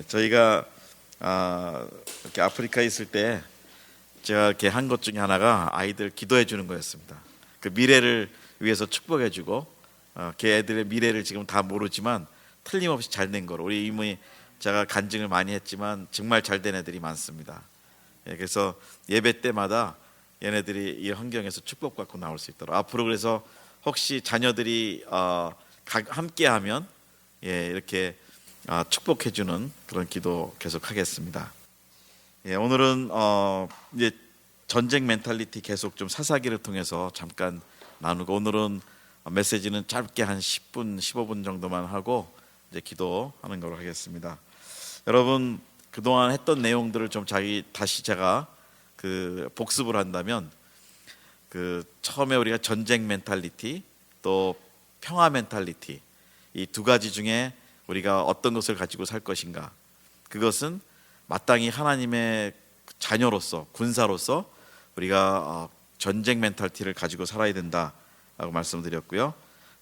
저희가 이렇게 아프리카에 있을 때 제가 이렇게 한 것 중에 하나가 아이들 기도해 주는 거였습니다. 그 미래를 위해서 축복해 주고, 걔 애들의 미래를 지금 다 모르지만 틀림없이 잘 된 거로, 우리 이모이 제가 간증을 많이 했지만 정말 잘 된 애들이 많습니다. 그래서 예배 때마다 얘네들이 이 환경에서 축복받고 나올 수 있도록, 앞으로 그래서 혹시 자녀들이 함께하면 이렇게 축복해 주는 그런 기도 계속 하겠습니다. 오늘은 이제 전쟁 멘탈리티 계속 좀 사사기를 통해서 잠깐 나누고, 오늘은 메시지는 짧게 한 10분, 15분 정도만 하고 이제 기도하는 걸로 하겠습니다. 여러분, 그동안 했던 내용들을 좀 다시 제가 복습을 한다면, 처음에 우리가 전쟁 멘탈리티 또 평화 멘탈리티, 이 두 가지 중에 우리가 어떤 것을 가지고 살 것인가, 그것은 마땅히 하나님의 자녀로서, 군사로서 우리가 전쟁 멘탈리티를 가지고 살아야 된다라고 말씀드렸고요.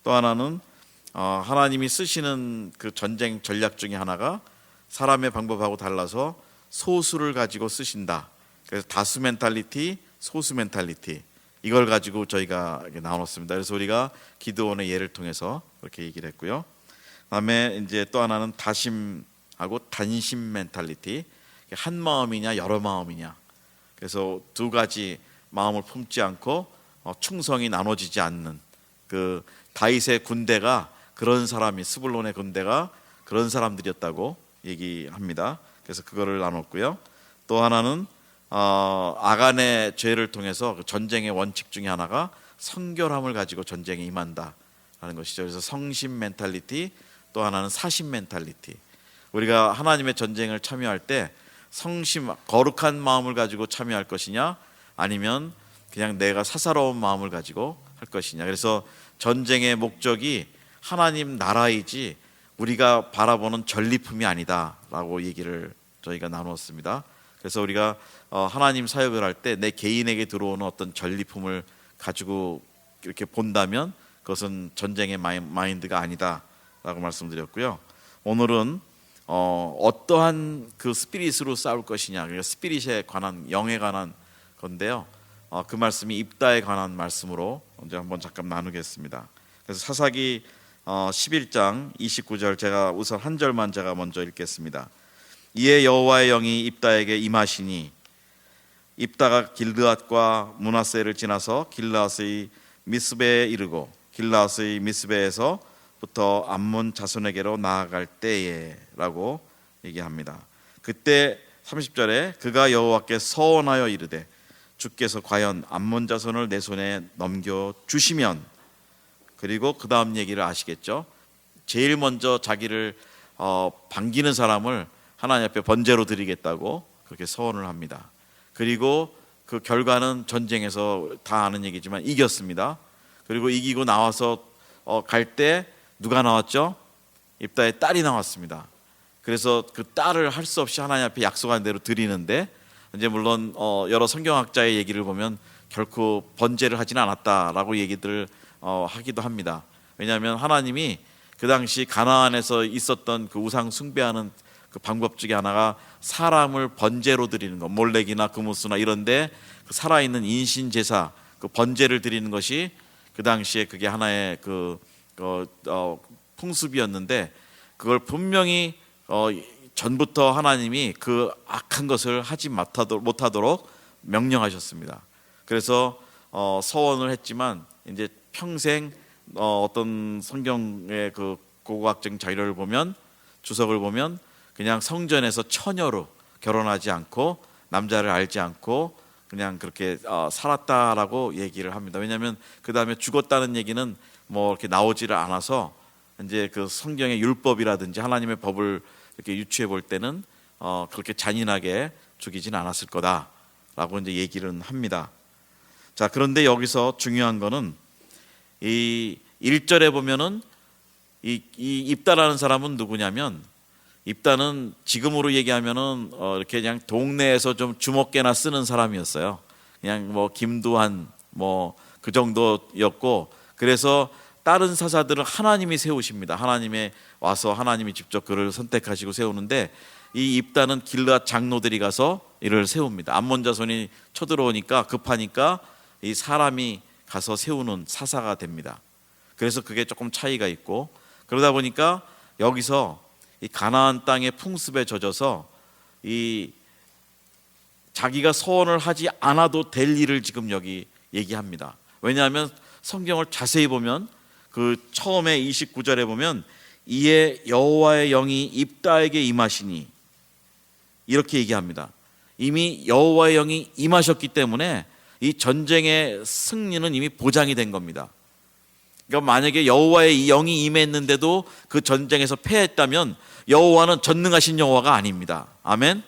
또 하나는 하나님이 쓰시는 그 전쟁 전략 중에 하나가 사람의 방법하고 달라서 소수를 가지고 쓰신다. 그래서 다수 멘탈리티, 소수 멘탈리티, 이걸 가지고 저희가 나눴습니다. 그래서 우리가 기드온의 예를 통해서 그렇게 얘기를 했고요. 그다음에 이제 또 하나는 다심하고 단심 멘탈리티, 한 마음이냐 여러 마음이냐. 그래서 두 가지 마음을 품지 않고 충성이 나눠지지 않는, 그 다윗의 군대가 그런 사람이, 스불론의 군대가 그런 사람들이었다고 얘기합니다. 그래서 그거를 나눴고요. 또 하나는 아간의 죄를 통해서 그 전쟁의 원칙 중에 하나가 성결함을 가지고 전쟁에 임한다라는 것이죠. 그래서 성심 멘탈리티, 또 하나는 사심 멘탈리티. 우리가 하나님의 전쟁을 참여할 때 성심, 거룩한 마음을 가지고 참여할 것이냐, 아니면 그냥 내가 사사로운 마음을 가지고 할 것이냐. 그래서 전쟁의 목적이 하나님 나라이지 우리가 바라보는 전리품이 아니다라고 얘기를 저희가 나누었습니다. 그래서 우리가 하나님 사역을 할 때 내 개인에게 들어오는 어떤 전리품을 가지고 이렇게 본다면 그것은 전쟁의 마인드가 아니다라고 말씀드렸고요. 오늘은 어떠한 그 스피릿으로 싸울 것이냐, 그러니까 스피릿에 관한, 영에 관한 건데요. 그 말씀이 입다에 관한 말씀으로 먼저 한번 잠깐 나누겠습니다. 그래서 사사기 11장 29절, 제가 우선 한 절만 제가 먼저 읽겠습니다. 이에 여호와의 영이 입다에게 임하시니 입다가 길르앗과 므낫세를 지나서 길르앗의 미스베에 이르고 길르앗의 미스베에서부터 암몬 자손에게로 나아갈 때에 라고 얘기합니다. 그때 30절에 그가 여호와께 서원하여 이르되 주께서 과연 암몬 자손을 내 손에 넘겨주시면, 그리고 그 다음 얘기를 아시겠죠? 제일 먼저 자기를 반기는 사람을 하나님 앞에 번제로 드리겠다고 그렇게 서원을 합니다. 그리고 그 결과는 전쟁에서 다 아는 얘기지만 이겼습니다. 그리고 이기고 나와서 갈 때 누가 나왔죠? 입다의 딸이 나왔습니다. 그래서 그 딸을 할 수 없이 하나님 앞에 약속한 대로 드리는데, 이제 물론 여러 성경학자의 얘기를 보면 결코 번제를 하지는 않았다라고 얘기들 하기도 합니다. 왜냐하면 하나님이 그 당시 가나안에서 있었던 그 우상 숭배하는 그 방법 중에 하나가 사람을 번제로 드리는 것, 몰렉이나 그무스나 이런데 그 살아있는 인신 제사, 그 번제를 드리는 것이 그 당시에 그게 하나의 풍습이었는데, 그걸 분명히 전부터 하나님이 그 악한 것을 하지 못하도록 명령하셨습니다. 그래서 서원을 했지만 이제 평생 어떤 성경의 그 고고학적 자료를 보면, 주석을 보면 그냥 성전에서 처녀로 결혼하지 않고 남자를 알지 않고 그냥 그렇게 살았다라고 얘기를 합니다. 왜냐하면 그 다음에 죽었다는 얘기는 뭐 이렇게 나오지를 않아서, 이제 그 성경의 율법이라든지 하나님의 법을 이렇게 유추해 볼 때는 그렇게 잔인하게 죽이지는 않았을 거다라고 이제 얘기를 합니다. 자, 그런데 여기서 중요한 거는 이 1절에 보면은 이 입다라는 사람은 누구냐면, 입다는 지금으로 얘기하면은 이렇게 그냥 동네에서 좀 주먹개나 쓰는 사람이었어요. 그냥 뭐 김두한 뭐 그 정도였고, 그래서 다른 사사들은 하나님이 세우십니다. 하나님의 와서 하나님이 직접 그를 선택하시고 세우는데 이 입다는 길르앗 장로들이 가서 이를 세웁니다. 암몬 자손이 쳐들어오니까 급하니까 이 사람이 가서 세우는 사사가 됩니다. 그래서 그게 조금 차이가 있고, 그러다 보니까 여기서 이 가나안 땅의 풍습에 젖어서 이 자기가 서원을 하지 않아도 될 일을 지금 여기 얘기합니다. 왜냐하면 성경을 자세히 보면 그 처음에 29절에 보면 이에 여호와의 영이 입다에게 임하시니 이렇게 얘기합니다. 이미 여호와의 영이 임하셨기 때문에 이 전쟁의 승리는 이미 보장이 된 겁니다. 그러니까 만약에 여호와의 이 영이 임했는데도 그 전쟁에서 패했다면 여호와는 전능하신 여호와가 아닙니다. 아멘.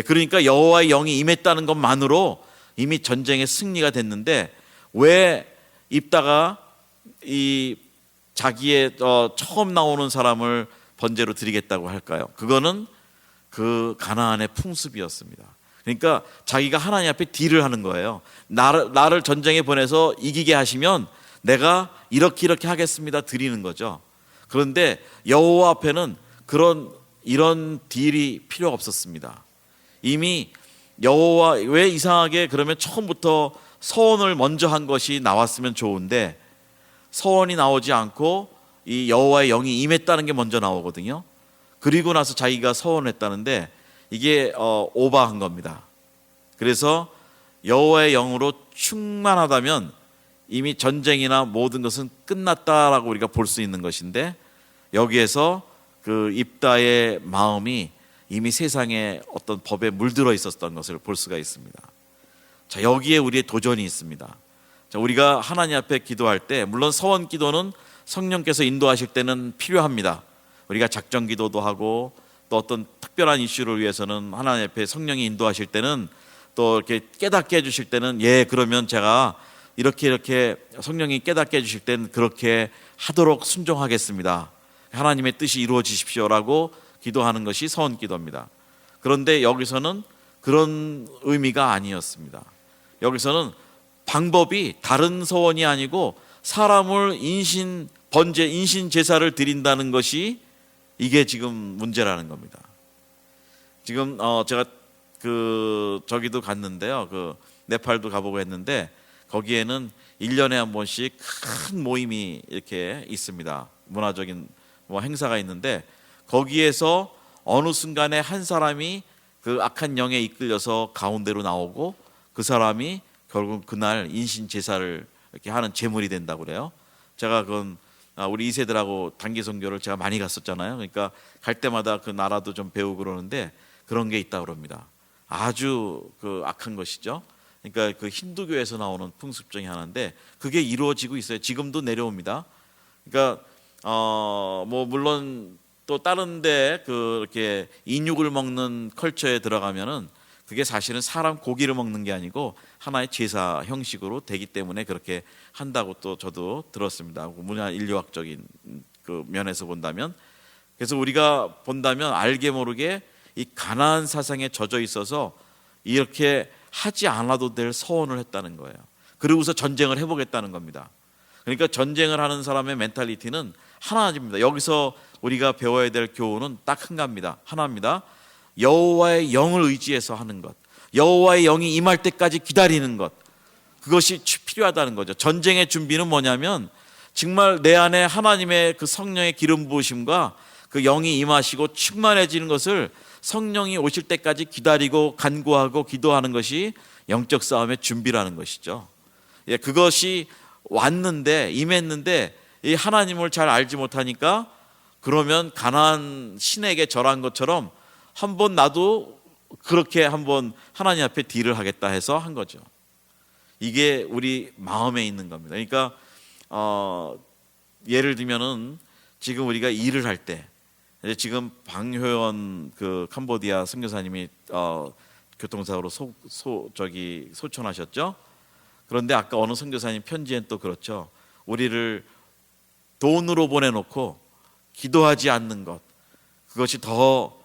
그러니까 여호와의 영이 임했다는 것만으로 이미 전쟁의 승리가 됐는데 왜 입다가 이 자기의 처음 나오는 사람을 번제로 드리겠다고 할까요? 그거는 그 가나안의 풍습이었습니다. 그러니까 자기가 하나님 앞에 딜을 하는 거예요. 나를 전쟁에 보내서 이기게 하시면 내가 이렇게 하겠습니다 드리는 거죠. 그런데 여호와 앞에는 이런 딜이 필요 없었습니다. 이미 여호와 왜 이상하게 그러면 처음부터 서원을 먼저 한 것이 나왔으면 좋은데 서원이 나오지 않고 이 여호와의 영이 임했다는 게 먼저 나오거든요. 그리고 나서 자기가 서원했다는데 이게 오버한 겁니다. 그래서 여호와의 영으로 충만하다면 이미 전쟁이나 모든 것은 끝났다라고 우리가 볼 수 있는 것인데 여기에서 그 입다의 마음이 이미 세상에 어떤 법에 물들어 있었던 것을 볼 수가 있습니다. 자, 여기에 우리의 도전이 있습니다. 자, 우리가 하나님 앞에 기도할 때 물론 서원 기도는 성령께서 인도하실 때는 필요합니다. 우리가 작전 기도도 하고 또 어떤 특별한 이슈를 위해서는 하나님 앞에 성령이 인도하실 때는 또 이렇게 깨닫게 해주실 때는 그러면 제가 이렇게 성령이 깨닫게 해주실 때는 그렇게 하도록 순종하겠습니다. 하나님의 뜻이 이루어지십시오라고 기도하는 것이 서원 기도입니다. 그런데 여기서는 그런 의미가 아니었습니다. 여기서는 방법이 다른 서원이 아니고 사람을 인신 제사를 드린다는 것이 이게 지금 문제라는 겁니다. 지금 제가 저기도 갔는데요. 네팔도 가보고 했는데 거기에는 1년에 한 번씩 큰 모임이 이렇게 있습니다. 문화적인 행사가 있는데 거기에서 어느 순간에 한 사람이 그 악한 영에 이끌려서 가운데로 나오고 그 사람이 결국 그날 인신 제사를 이렇게 하는 제물이 된다고 그래요. 제가 우리 2세들하고 단기 선교를 제가 많이 갔었잖아요. 그러니까 갈 때마다 그 나라도 좀 배우고 그러는데 그런 게 있다고 그럽니다. 아주 악한 것이죠. 그러니까 그 힌두교에서 나오는 풍습 중에 하나인데 그게 이루어지고 있어요. 지금도 내려옵니다. 그러니까 물론 또 다른데 그렇게 인육을 먹는 컬처에 들어가면은 그게 사실은 사람 고기를 먹는 게 아니고 하나의 제사 형식으로 되기 때문에 그렇게 한다고 또 저도 들었습니다. 문화 인류학적인 그 면에서 본다면, 그래서 우리가 본다면 알게 모르게 이 가나안 사상에 젖어 있어서 이렇게 하지 않아도 될 서원을 했다는 거예요. 그리고서 전쟁을 해보겠다는 겁니다. 그러니까 전쟁을 하는 사람의 멘탈리티는 하나입니다. 여기서 우리가 배워야 될 교훈은 딱 한 가지입니다. 하나입니다. 여호와의 영을 의지해서 하는 것, 여호와의 영이 임할 때까지 기다리는 것, 그것이 필요하다는 거죠. 전쟁의 준비는 뭐냐면 정말 내 안에 하나님의 그 성령의 기름 부으심과 그 영이 임하시고 충만해지는 것을 성령이 오실 때까지 기다리고 간구하고 기도하는 것이 영적 싸움의 준비라는 것이죠. 그것이 왔는데 임했는데 이 하나님을 잘 알지 못하니까 그러면 가나안 신에게 절한 것처럼 한번 나도 그렇게 한번 하나님 앞에 딜을 하겠다 해서 한 거죠. 이게 우리 마음에 있는 겁니다. 그러니까 예를 들면은 지금 우리가 일을 할 때 지금 방효연 그 캄보디아 선교사님이 교통사고로 소천하셨죠. 그런데 아까 어느 선교사님 편지엔 또 그렇죠. 우리를 돈으로 보내놓고 기도하지 않는 것, 그것이 더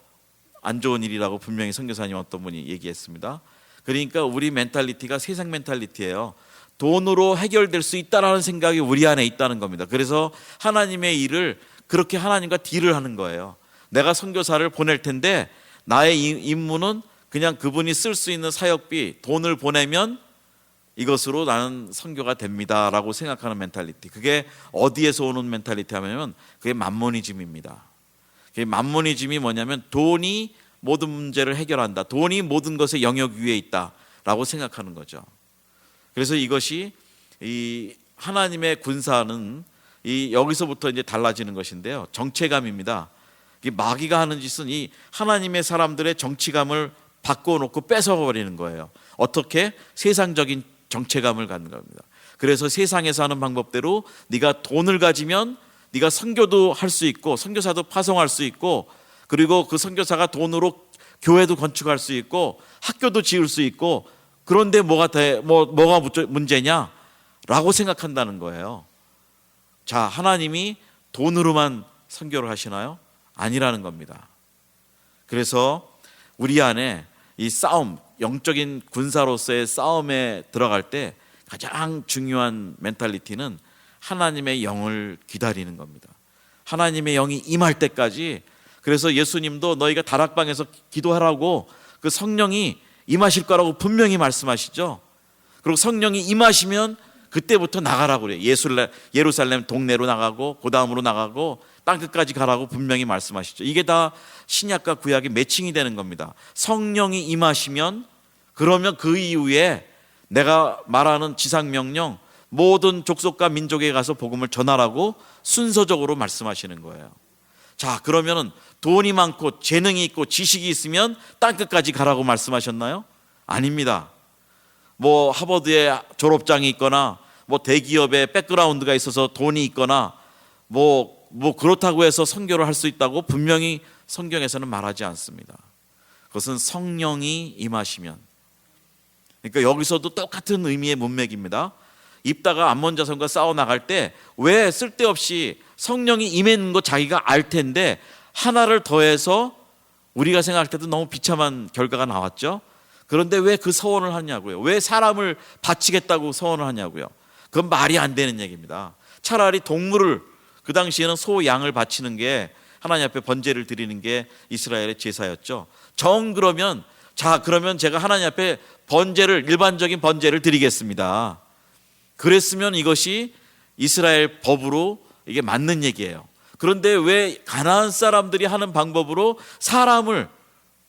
안 좋은 일이라고 분명히 선교사님 어떤 분이 얘기했습니다. 그러니까 우리 멘탈리티가 세상 멘탈리티예요. 돈으로 해결될 수 있다라는 생각이 우리 안에 있다는 겁니다. 그래서 하나님의 일을 그렇게 하나님과 딜을 하는 거예요. 내가 선교사를 보낼 텐데 나의 임무는 그냥 그분이 쓸 수 있는 사역비 돈을 보내면 이것으로 나는 선교가 됩니다라고 생각하는 멘탈리티. 그게 어디에서 오는 멘탈리티 하면 그게 만모니즘입니다. 그게 만모니즘이 뭐냐면 돈이 모든 문제를 해결한다, 돈이 모든 것의 영역 위에 있다라고 생각하는 거죠. 그래서 이것이 이 하나님의 군사는 이 여기서부터 이제 달라지는 것인데요, 정체감입니다. 이 마귀가 하는 짓은 이 하나님의 사람들의 정치감을 바꿔놓고 뺏어버리는 거예요. 어떻게? 세상적인 정체감을 갖는 겁니다. 그래서 세상에서 하는 방법대로 네가 돈을 가지면 네가 선교도 할 수 있고 선교사도 파송할 수 있고, 그리고 그 선교사가 돈으로 교회도 건축할 수 있고 학교도 지을 수 있고, 그런데 뭐가 문제냐라고 생각한다는 거예요. 자, 하나님이 돈으로만 선교를 하시나요? 아니라는 겁니다. 그래서 우리 안에 이 싸움, 영적인 군사로서의 싸움에 들어갈 때 가장 중요한 멘탈리티는 하나님의 영을 기다리는 겁니다. 하나님의 영이 임할 때까지. 그래서 예수님도 너희가 다락방에서 기도하라고 그 성령이 임하실 거라고 분명히 말씀하시죠. 그리고 성령이 임하시면 그때부터 나가라고 그래요. 예루살렘 동네로 나가고 그 다음으로 나가고 땅끝까지 가라고 분명히 말씀하시죠. 이게 다 신약과 구약이 매칭이 되는 겁니다. 성령이 임하시면 그러면 그 이후에 내가 말하는 지상명령 모든 족속과 민족에 가서 복음을 전하라고 순서적으로 말씀하시는 거예요. 자, 그러면은 돈이 많고 재능이 있고 지식이 있으면 땅끝까지 가라고 말씀하셨나요? 아닙니다. 뭐 하버드에 졸업장이 있거나 뭐 대기업에 백그라운드가 있어서 돈이 있거나 뭐 그렇다고 해서 선교를 할 수 있다고 분명히 성경에서는 말하지 않습니다. 그것은 성령이 임하시면. 그러니까 여기서도 똑같은 의미의 문맥입니다. 입다가 암몬 자손과 싸워 나갈 때 왜 쓸데없이 성령이 임했는 거 자기가 알 텐데 하나를 더해서 우리가 생각할 때도 너무 비참한 결과가 나왔죠. 그런데 왜 그 서원을 하냐고요? 왜 사람을 바치겠다고 서원을 하냐고요? 그건 말이 안 되는 얘기입니다. 차라리 동물을, 그 당시에는 소, 양을 바치는 게 하나님 앞에 번제를 드리는 게 이스라엘의 제사였죠. 그러면 제가 하나님 앞에 일반적인 번제를 드리겠습니다. 그랬으면 이것이 이스라엘 법으로 이게 맞는 얘기예요. 그런데 왜 가나안 사람들이 하는 방법으로 사람을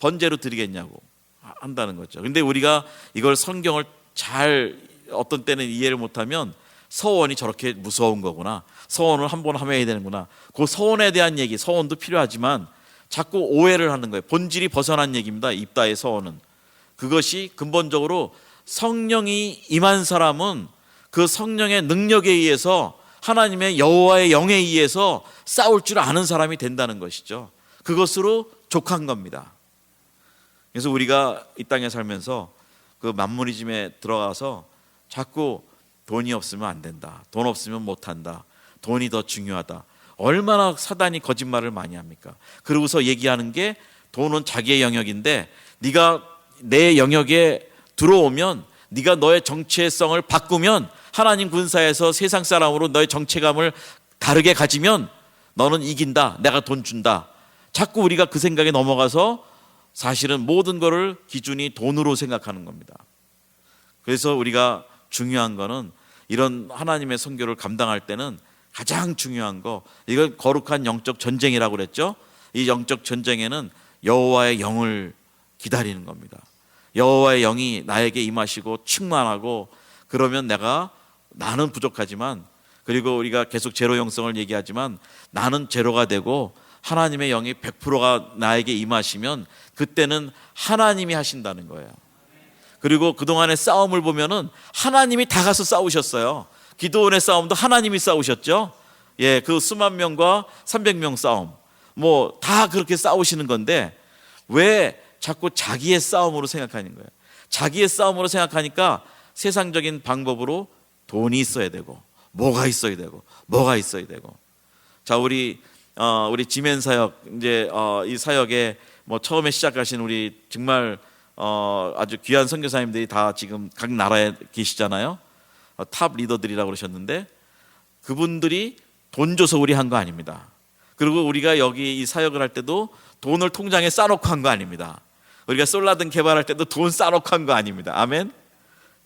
번제로 드리겠냐고 한다는 거죠. 그런데 우리가 이걸 성경을 잘 어떤 때는 이해를 못하면 서원이 저렇게 무서운 거구나, 서원을 한번 하면 해야 되는구나, 그 서원에 대한 얘기, 서원도 필요하지만 자꾸 오해를 하는 거예요. 본질이 벗어난 얘기입니다. 입다의 서원은. 그것이 근본적으로 성령이 임한 사람은 그 성령의 능력에 의해서 하나님의 여호와의 영에 의해서 싸울 줄 아는 사람이 된다는 것이죠. 그것으로 족한 겁니다. 그래서 우리가 이 땅에 살면서 그 만모니즘에 들어가서 자꾸 돈이 없으면 안 된다, 돈 없으면 못한다, 돈이 더 중요하다. 얼마나 사단이 거짓말을 많이 합니까? 그러고서 얘기하는 게 돈은 자기의 영역인데 네가 내 영역에 들어오면, 네가 너의 정체성을 바꾸면, 하나님 군사에서 세상 사람으로 너의 정체감을 다르게 가지면 너는 이긴다, 내가 돈 준다. 자꾸 우리가 그 생각에 넘어가서 사실은 모든 것을 기준이 돈으로 생각하는 겁니다. 그래서 우리가 중요한 거는 이런 하나님의 선교를 감당할 때는 가장 중요한 거, 이걸 거룩한 영적 전쟁이라고 그랬죠. 이 영적 전쟁에는 여호와의 영을 기다리는 겁니다. 여호와의 영이 나에게 임하시고 충만하고, 그러면 나는 부족하지만, 그리고 우리가 계속 제로 영성을 얘기하지만 나는 제로가 되고 하나님의 영이 100%가 나에게 임하시면 그때는 하나님이 하신다는 거예요. 그리고 그동안의 싸움을 보면은 하나님이 다 가서 싸우셨어요. 기드온의 싸움도 하나님이 싸우셨죠. 예, 그 수만 명과 300명 싸움, 뭐 다 그렇게 싸우시는 건데 왜 자꾸 자기의 싸움으로 생각하는 거예요? 자기의 싸움으로 생각하니까 세상적인 방법으로 돈이 있어야 되고, 뭐가 있어야 되고, 뭐가 있어야 되고. 자, 우리 지멘 사역, 이제 이 사역에 뭐 처음에 시작하신 우리 정말 아주 귀한 선교사님들이 다 지금 각 나라에 계시잖아요. 탑 리더들이라고 그러셨는데 그분들이 돈 줘서 우리 한 거 아닙니다. 그리고 우리가 여기 이 사역을 할 때도 돈을 통장에 싸놓고 한 거 아닙니다. 우리가 솔라든 개발할 때도 돈 싸놓고 한 거 아닙니다. 아멘.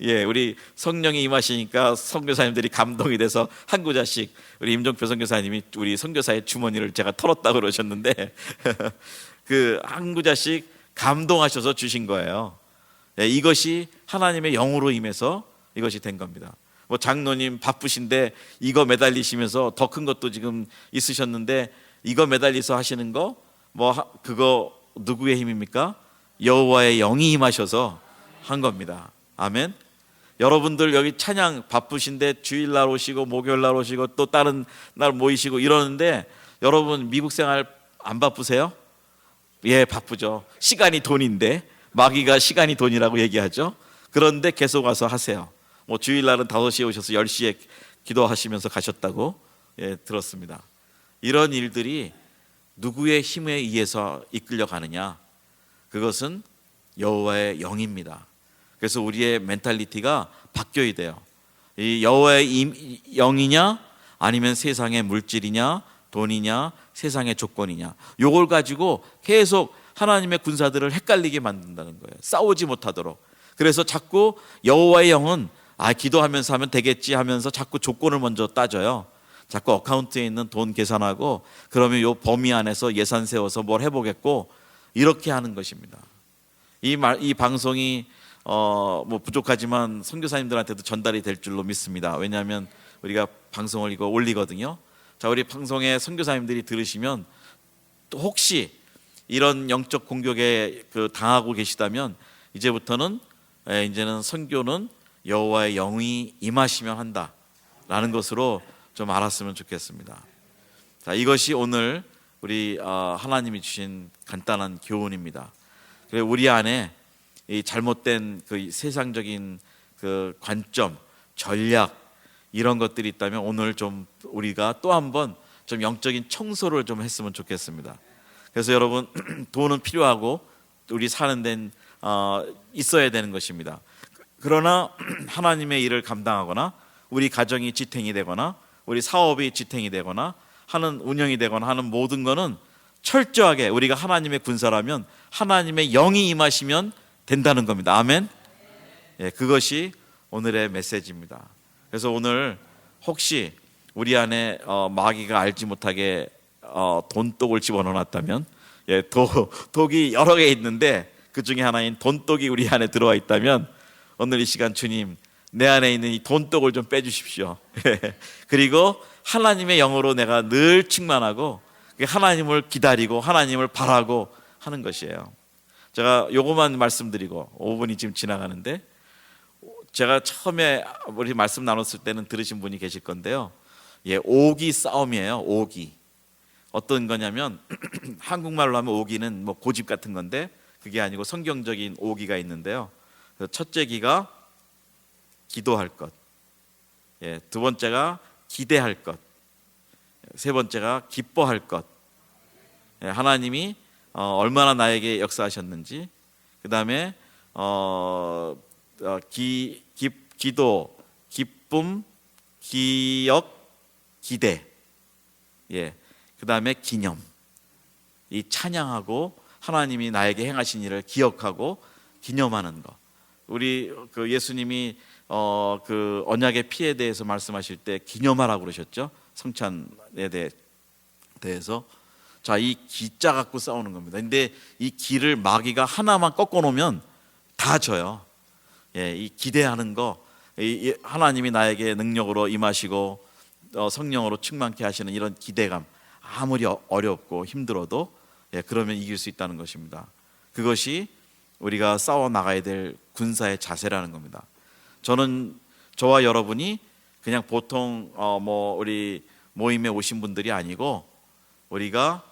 예, 우리 성령이 임하시니까 선교사님들이 감동이 돼서 한 구자씩, 우리 임종표 선교사님이 우리 선교사의 주머니를 제가 털었다고 그러셨는데 그 한 구자씩 감동하셔서 주신 거예요. 예, 이것이 하나님의 영으로 임해서 이것이 된 겁니다. 뭐 장로님 바쁘신데 이거 매달리시면서 더 큰 것도 지금 있으셨는데 이거 매달리서 하시는 거 뭐 그거 누구의 힘입니까? 여호와의 영이 임하셔서 한 겁니다. 아멘. 여러분들 여기 찬양 바쁘신데 주일날 오시고 목요일날 오시고 또 다른 날 모이시고 이러는데 여러분 미국 생활 안 바쁘세요? 예, 바쁘죠. 시간이 돈인데, 마귀가 시간이 돈이라고 얘기하죠. 그런데 계속 와서 하세요. 뭐 주일날은 5시에 오셔서 10시에 기도하시면서 가셨다고 들었습니다. 이런 일들이 누구의 힘에 의해서 이끌려 가느냐? 그것은 여호와의 영입니다. 그래서 우리의 멘탈리티가 바뀌어야 돼요. 이 여호와의 영이냐 아니면 세상의 물질이냐 돈이냐 세상의 조건이냐, 요걸 가지고 계속 하나님의 군사들을 헷갈리게 만든다는 거예요. 싸우지 못하도록. 그래서 자꾸 여호와의 영은 기도하면서 하면 되겠지 하면서 자꾸 조건을 먼저 따져요. 자꾸 어카운트에 있는 돈 계산하고 그러면 요 범위 안에서 예산 세워서 뭘 해보겠고 이렇게 하는 것입니다. 이 방송이 뭐 부족하지만 선교사님들한테도 전달이 될 줄로 믿습니다. 왜냐하면 우리가 방송을 이거 올리거든요. 자, 우리 방송에 선교사님들이 들으시면 또 혹시 이런 영적 공격에 당하고 계시다면 이제는 선교는 여호와의 영이 임하시면 한다라는 것으로 좀 알았으면 좋겠습니다. 자, 이것이 오늘 우리 하나님이 주신 간단한 교훈입니다. 그리고 우리 안에 이 잘못된 그 세상적인 그 관점, 전략 이런 것들이 있다면 오늘 좀 우리가 또 한번 좀 영적인 청소를 좀 했으면 좋겠습니다. 그래서 여러분 돈은 필요하고 우리 사는 데는 있어야 되는 것입니다. 그러나 하나님의 일을 감당하거나 우리 가정이 지탱이 되거나 우리 사업이 지탱이 되거나 하는 운영이 되거나 하는 모든 것은 철저하게 우리가 하나님의 군사라면 하나님의 영이 임하시면 된다는 겁니다. 아멘. 예, 그것이 오늘의 메시지입니다. 그래서 오늘 혹시 우리 안에 마귀가 알지 못하게 돈독을 집어넣어놨다면, 예, 독이 여러 개 있는데 그 중에 하나인 돈독이 우리 안에 들어와 있다면 오늘 이 시간 주님 내 안에 있는 이 돈독을 좀 빼주십시오. 그리고 하나님의 영으로 내가 늘 충만하고 하나님을 기다리고 하나님을 바라고 하는 것이에요. 제가 요거만 말씀드리고 5분이 지금 지나가는데, 제가 처음에 우리 말씀 나눴을 때는 들으신 분이 계실 건데요. 예, 오기 싸움이에요. 오기. 어떤 거냐면 한국말로 하면 오기는 뭐 고집 같은 건데 그게 아니고 성경적인 오기가 있는데요. 첫째 기가 기도할 것, 예, 두 번째가 기대할 것, 세 번째가 기뻐할 것. 예, 하나님이 얼마나 나에게 역사하셨는지, 그 다음에 기도, 기쁨, 기억, 기대, 예, 그 다음에 기념. 이 찬양하고 하나님이 나에게 행하신 일을 기억하고 기념하는 것. 우리 그 예수님이 그 언약의 피에 대해서 말씀하실 때 기념하라고 그러셨죠. 성찬에 대해서. 자, 이 기자 갖고 싸우는 겁니다. 근데 이 기를 마귀가 하나만 꺾어 놓으면 다 져요. 예, 이 기대하는 거, 하나님이 나에게 능력으로 임하시고 성령으로 충만케 하시는 이런 기대감, 아무리 어렵고 힘들어도, 예, 그러면 이길 수 있다는 것입니다. 그것이 우리가 싸워 나가야 될 군사의 자세라는 겁니다. 저와 여러분이 그냥 보통 뭐 우리 모임에 오신 분들이 아니고 우리가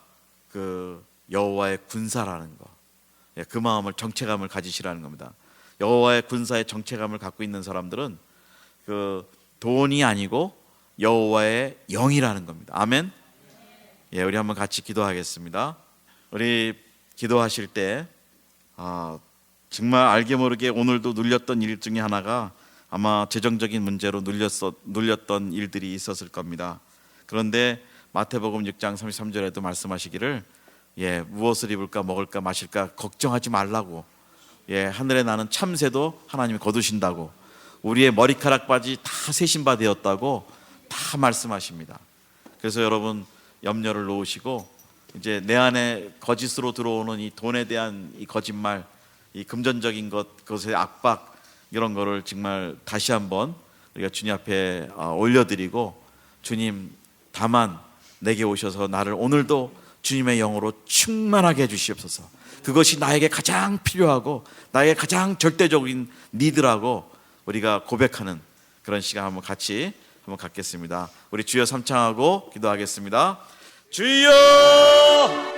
그 여호와의 군사라는 거, 예, 그 마음을, 정체감을 가지시라는 겁니다. 여호와의 군사의 정체감을 갖고 있는 사람들은 그 돈이 아니고 여호와의 영이라는 겁니다. 아멘. 예, 우리 한번 같이 기도하겠습니다. 우리 기도하실 때 정말 알게 모르게 오늘도 눌렸던 일 중에 하나가 아마 재정적인 문제로 눌렸던 일들이 있었을 겁니다. 그런데 마태복음 6장 33절에도 말씀하시기를 무엇을 입을까 먹을까 마실까 걱정하지 말라고, 하늘에 나는 참새도 하나님이 거두신다고, 우리의 머리카락까지 다 세신 바 되었다고 다 말씀하십니다. 그래서 여러분 염려를 놓으시고 이제 내 안에 거짓으로 들어오는 이 돈에 대한 이 거짓말, 이 금전적인 그것의 압박, 이런 거를 정말 다시 한번 우리가 주님 앞에 올려드리고, 주님 다만 내게 오셔서 나를 오늘도 주님의 영으로 충만하게 해주시옵소서. 그것이 나에게 가장 필요하고 나에게 가장 절대적인 니드라고 우리가 고백하는 그런 시간 한번 같이 갖겠습니다. 우리 주여 삼창하고 기도하겠습니다. 주여